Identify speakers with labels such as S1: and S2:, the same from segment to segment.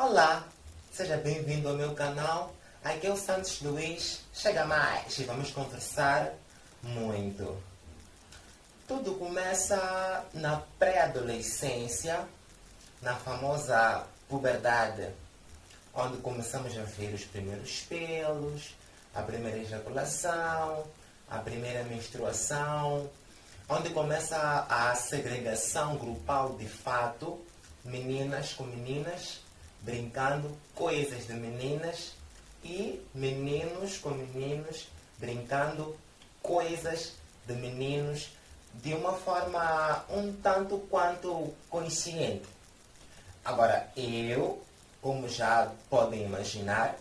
S1: Olá, seja bem-vindo ao meu canal. Aqui é o Santos Luís. Chega mais e vamos conversar muito. Tudo começa na pré-adolescência, na famosa puberdade, onde começamos a ver os primeiros pelos, a primeira ejaculação, a primeira menstruação, onde começa a segregação grupal de fato, meninas com meninas, brincando coisas de meninas e meninos com meninos brincando coisas de meninos de uma forma um tanto quanto consciente. Agora, eu, como já podem imaginar,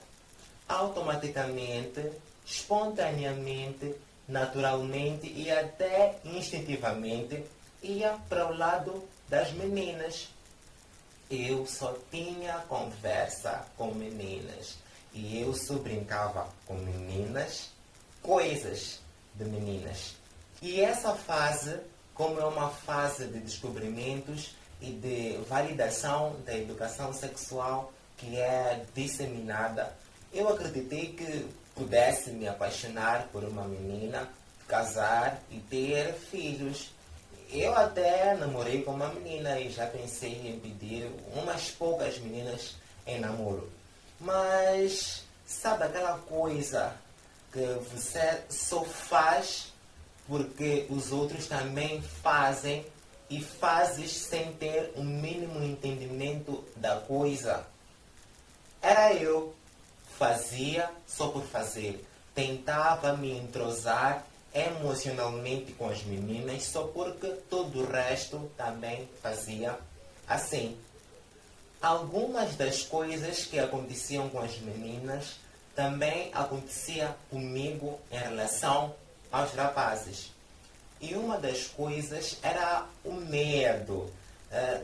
S1: automaticamente, espontaneamente, naturalmente e até instintivamente ia para o lado das meninas. Eu só tinha conversa com meninas e eu só brincava com meninas, coisas de meninas. E essa fase, como é uma fase de descobrimentos e de validação da educação sexual que é disseminada, eu acreditei que pudesse me apaixonar por uma menina, casar e ter filhos. Eu até namorei com uma menina e já pensei em pedir umas poucas meninas em namoro. Mas sabe aquela coisa que você só faz porque os outros também fazem e fazes sem ter um mínimo entendimento da coisa? Era eu. Fazia só por fazer. Tentava me entrosar emocionalmente com as meninas só porque todo o resto também fazia assim. Algumas das coisas que aconteciam com as meninas também acontecia comigo em relação aos rapazes. E uma das coisas era o medo.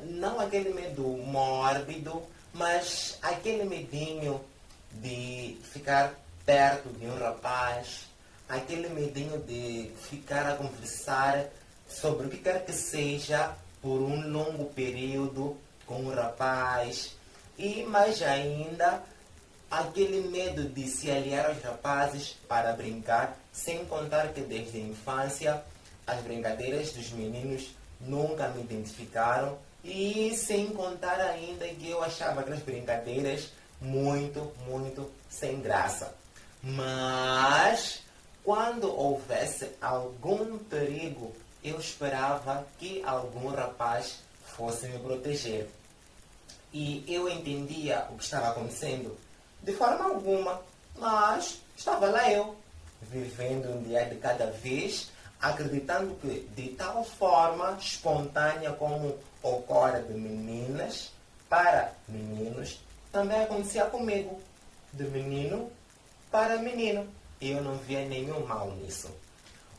S1: Não aquele medo mórbido, mas aquele medinho de ficar perto de um rapaz, aquele medinho de ficar a conversar sobre o que quer que seja por um longo período com um rapaz, e mais ainda aquele medo de se aliar aos rapazes para brincar, sem contar que desde a infância as brincadeiras dos meninos nunca me identificaram, e sem contar ainda que eu achava aquelas brincadeiras muito sem graça. Mas quando houvesse algum perigo, eu esperava que algum rapaz fosse me proteger. E eu entendia o que estava acontecendo de forma alguma, mas estava lá eu, vivendo um dia de cada vez, acreditando que de tal forma espontânea como ocorre de meninas para meninos, também acontecia comigo, de menino para menino. E eu não via nenhum mal nisso.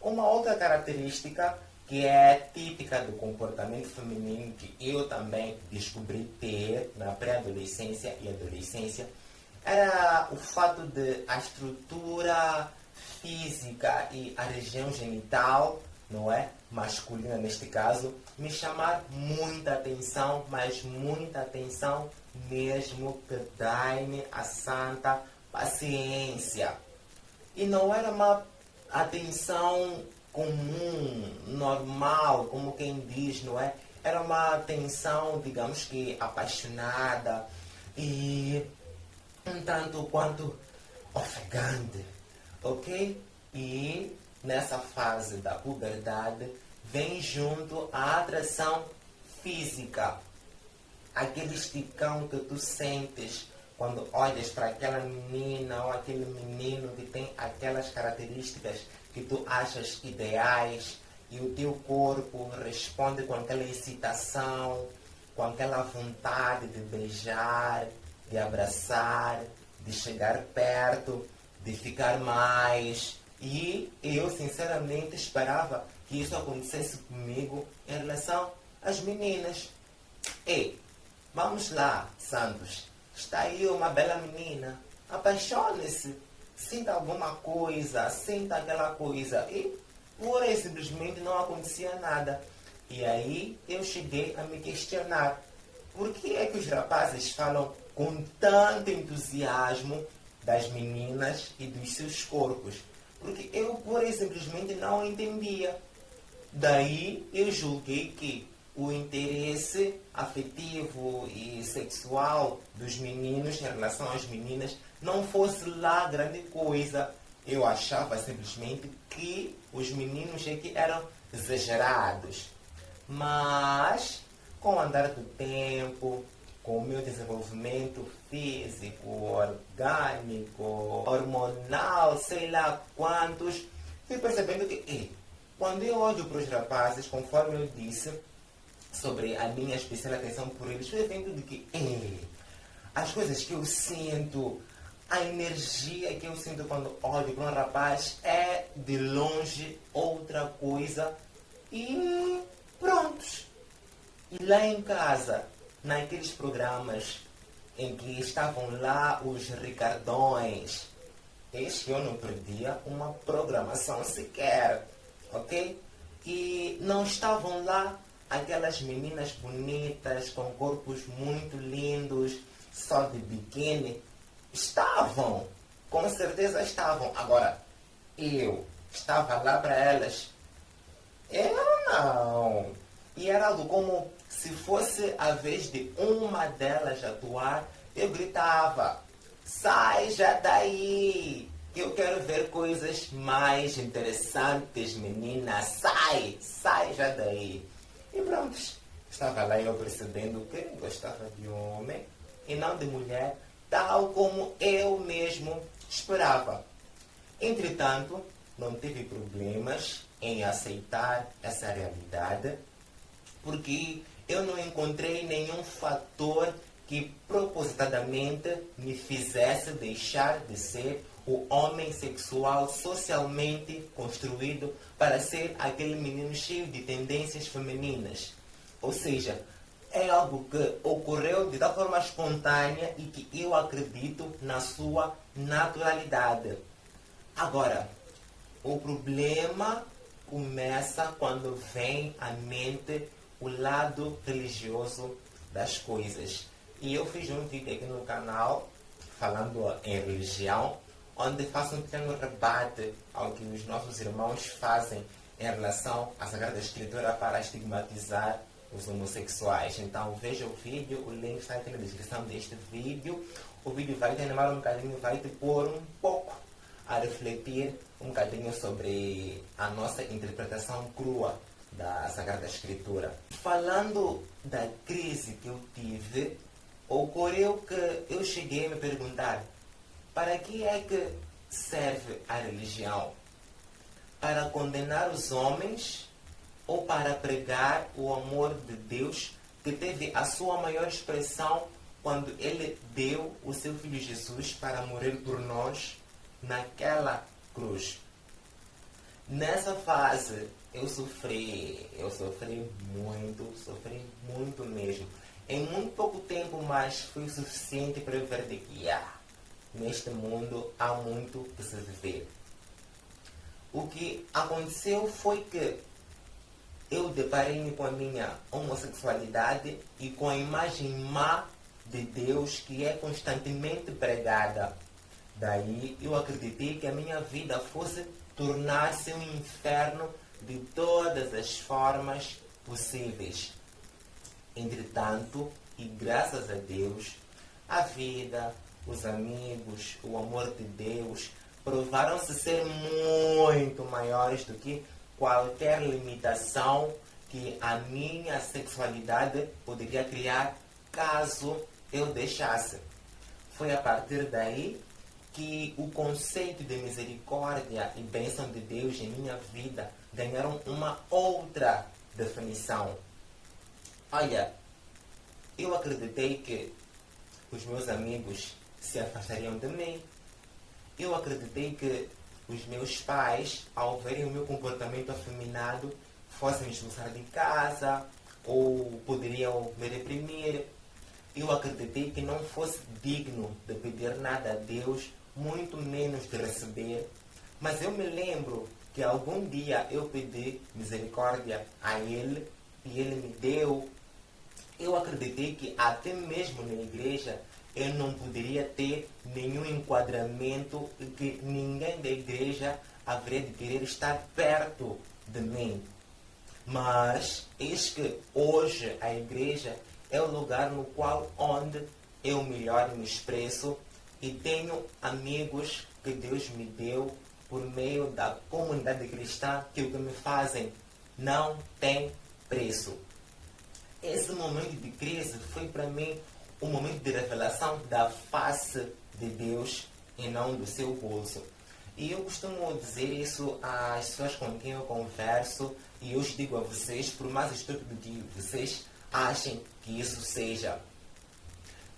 S1: Uma outra característica que é típica do comportamento feminino, que eu também descobri ter na pré-adolescência e adolescência, era o fato de a estrutura física e a região genital, não é? Masculina neste caso, me chamar muita atenção, mas muita atenção mesmo, que dai-me a santa paciência. E não era uma atenção comum, normal, como quem diz, não é? Era uma atenção, digamos que apaixonada e um tanto quanto ofegante, ok? E nessa fase da puberdade vem junto a atração física, aquele esticão que tu sentes quando olhas para aquela menina ou aquele menino que tem aquelas características que tu achas ideais, e o teu corpo responde com aquela excitação, com aquela vontade de beijar, de abraçar, de chegar perto, de ficar mais. E eu sinceramente esperava que isso acontecesse comigo em relação às meninas. Ei, vamos lá, Santos. Está aí uma bela menina. Apaixone-se. Sinta alguma coisa. Sinta aquela coisa. E pura e simplesmente não acontecia nada. E aí eu cheguei a me questionar. por que é que os rapazes falam com tanto entusiasmo das meninas e dos seus corpos? Porque eu, pura e simplesmente, não entendia. Daí eu julguei que o interesse afetivo e sexual dos meninos em relação às meninas não fosse lá grande coisa. Eu achava simplesmente que os meninos é que eram exagerados. Mas, com o andar do tempo, com o meu desenvolvimento físico, orgânico, hormonal, sei lá quantos, fui percebendo que, quando eu olho para os rapazes, conforme eu disse, sobre a minha especial atenção por eles, fui vendo de que, as coisas que eu sinto, a energia que eu sinto quando olho para um rapaz é de longe outra coisa. E prontos. E lá em casa, naqueles programas em que estavam lá os Ricardões, eis que eu não perdia uma programação sequer, ok? E não estavam lá aquelas meninas bonitas, com corpos muito lindos, só de biquíni. Estavam, com certeza estavam. Agora, eu estava lá para elas? Eu não. E era algo como se fosse a vez de uma delas atuar, eu gritava: sai já daí! Eu quero ver coisas mais interessantes, menina. Sai já daí. E pronto, estava lá eu percebendo que gostava de homem e não de mulher, tal como eu mesmo esperava. Entretanto, não tive problemas em aceitar essa realidade, porque eu não encontrei nenhum fator que propositadamente me fizesse deixar de ser o homem sexual socialmente construído para ser aquele menino cheio de tendências femininas. Ou seja, é algo que ocorreu de tal forma espontânea e que eu acredito na sua naturalidade. Agora, o problema começa quando vem à mente o lado religioso das coisas. E eu fiz um vídeo aqui no canal falando em religião, onde faço um pequeno rebate ao que os nossos irmãos fazem em relação à Sagrada Escritura para estigmatizar os homossexuais. Então veja o vídeo, o link está aqui na descrição deste vídeo. O vídeo vai te animar um bocadinho, vai te pôr um pouco a refletir um bocadinho sobre a nossa interpretação crua da Sagrada Escritura. Falando da crise que eu tive, ocorreu que eu cheguei a me perguntar: para que é que serve a religião? Para condenar os homens ou para pregar o amor de Deus, que teve a sua maior expressão quando Ele deu o seu Filho Jesus para morrer por nós naquela cruz? Nessa fase eu sofri muito mesmo. Em muito pouco tempo, mas foi o suficiente para eu ver de que neste mundo há muito que se viver. O que aconteceu foi que eu deparei-me com a minha homossexualidade e com a imagem má de Deus que é constantemente pregada. Daí eu acreditei que a minha vida fosse tornar-se um inferno de todas as formas possíveis. Entretanto, e graças a Deus, a vida, os amigos, o amor de Deus provaram-se ser muito maiores do que qualquer limitação que a minha sexualidade poderia criar caso eu deixasse. Foi a partir daí que o conceito de misericórdia e bênção de Deus em minha vida ganharam uma outra definição. Olha, eu acreditei que os meus amigos se afastariam de mim. Eu acreditei que os meus pais, ao verem o meu comportamento afeminado, fossem me expulsar de casa ou poderiam me reprimir. Eu acreditei que não fosse digno de pedir nada a Deus, muito menos de receber. Mas eu me lembro que algum dia eu pedi misericórdia a Ele e Ele me deu. eu acreditei que até mesmo na igreja eu não poderia ter nenhum enquadramento e que ninguém da igreja haveria de querer estar perto de mim. Mas eis que hoje a igreja é o lugar no qual onde eu melhor me expresso e tenho amigos que Deus me deu por meio da comunidade cristã que o que me fazem não tem preço. Esse momento de crise foi para mim um momento de revelação da face de Deus e não do seu bolso. E eu costumo dizer isso às pessoas com quem eu converso e eu digo a vocês, por mais estúpido que vocês achem que isso seja.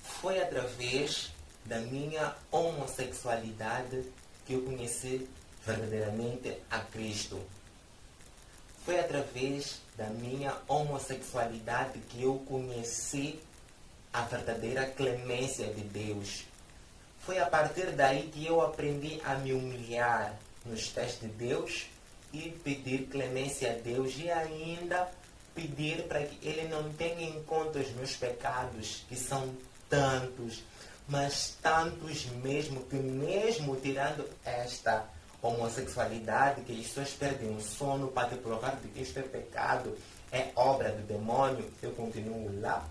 S1: Foi através da minha homossexualidade que eu conheci verdadeiramente a Cristo. Foi através da minha homossexualidade que eu conheci a verdadeira clemência de Deus. Foi a partir daí que eu aprendi a me humilhar nos pés de Deus e pedir clemência a Deus e ainda pedir para que Ele não tenha em conta os meus pecados, que são tantos, mas tantos mesmo, que mesmo tirando esta homossexualidade, que as pessoas perdem o sono para te provar de que isto é pecado, é obra do demônio, eu continuo lá,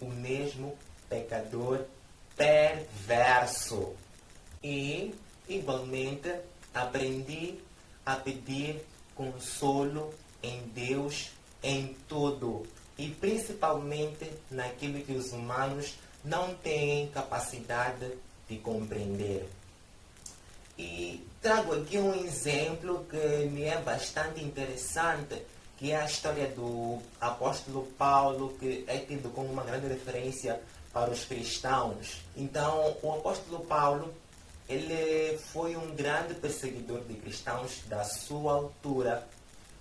S1: o mesmo pecador perverso. E, igualmente, aprendi a pedir consolo em Deus em tudo, e principalmente naquilo que os humanos não têm capacidade de compreender. E trago aqui um exemplo que me é bastante interessante, que é a história do apóstolo Paulo, que é tido como uma grande referência para os cristãos. Então, o apóstolo Paulo, ele foi um grande perseguidor de cristãos da sua altura,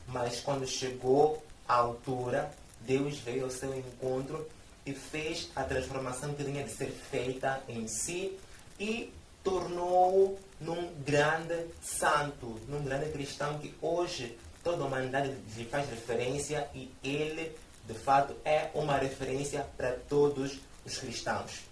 S1: mas quando chegou à altura, Deus veio ao seu encontro e fez a transformação que tinha de ser feita em si e tornou-o num grande santo, num grande cristão que hoje toda a humanidade lhe faz referência e ele, de fato, é uma referência para todos os cristãos.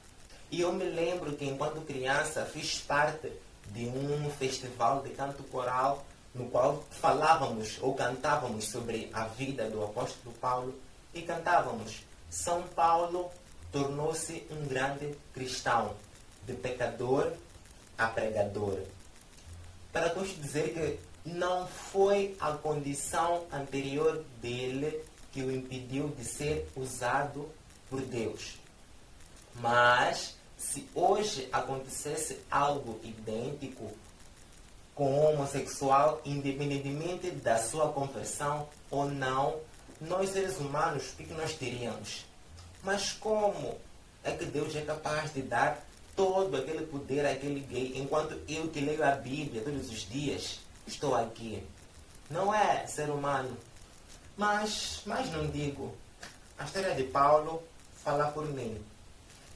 S1: E eu me lembro que, enquanto criança, fiz parte de um festival de canto coral no qual falávamos ou cantávamos sobre a vida do apóstolo Paulo e cantávamos: São Paulo tornou-se um grande cristão, de pecador a pregador. Para com isto dizer que não foi a condição anterior dele que o impediu de ser usado por Deus. Mas, se hoje acontecesse algo idêntico com o homossexual, independentemente da sua conversão ou não, nós seres humanos, o que nós teríamos? Mas como é que Deus é capaz de dar todo aquele poder àquele gay, enquanto eu que leio a Bíblia todos os dias estou aqui? Não é ser humano. Mas não digo. A história de Paulo fala por mim.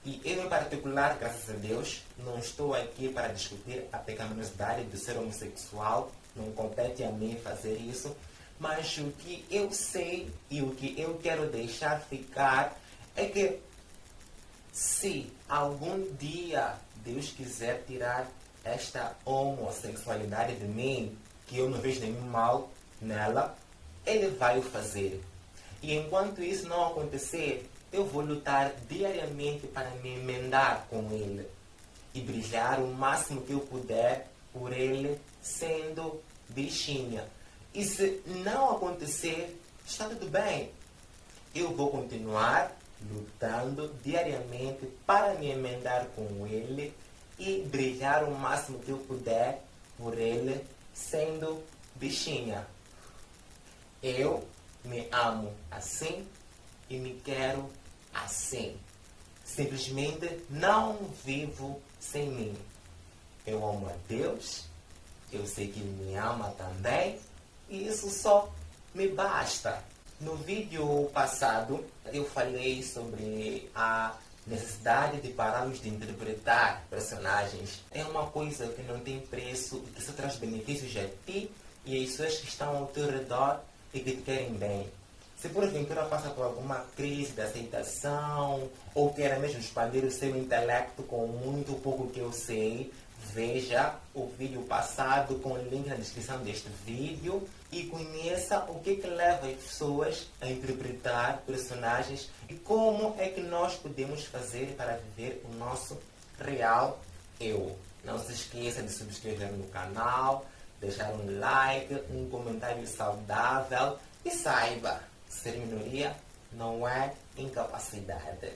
S1: E eu, em particular, graças a Deus, não estou aqui para discutir a pecaminosidade do ser homossexual. Não compete a mim fazer isso. Mas o que eu sei e o que eu quero deixar ficar é que, se algum dia Deus quiser tirar esta homossexualidade de mim, que eu não vejo nenhum mal nela, Ele vai o fazer. E enquanto isso não acontecer, eu vou lutar diariamente para me emendar com Ele e brilhar o máximo que eu puder por Ele, sendo bichinha. E se não acontecer, está tudo bem. Eu vou continuar lutando diariamente para me emendar com Ele e brilhar o máximo que eu puder por Ele, sendo bichinha. Eu me amo assim e me quero assim. Simplesmente não vivo sem mim. Eu amo a Deus, eu sei que Ele me ama também e isso só me basta. No vídeo passado, eu falei sobre a necessidade de pararmos de interpretar personagens. É uma coisa que não tem preço e que só traz benefícios a ti e as pessoas que estão ao teu redor e que te querem bem. Se porventura passa por alguma crise de aceitação ou queira mesmo expandir o seu intelecto com muito pouco que eu sei, veja o vídeo passado com o link na descrição deste vídeo e conheça o que leva as pessoas a interpretar personagens e como é que nós podemos fazer para viver o nosso real eu. Não se esqueça de subscrever no canal, deixar um like, um comentário saudável e saiba, ser minoria não é incapacidade.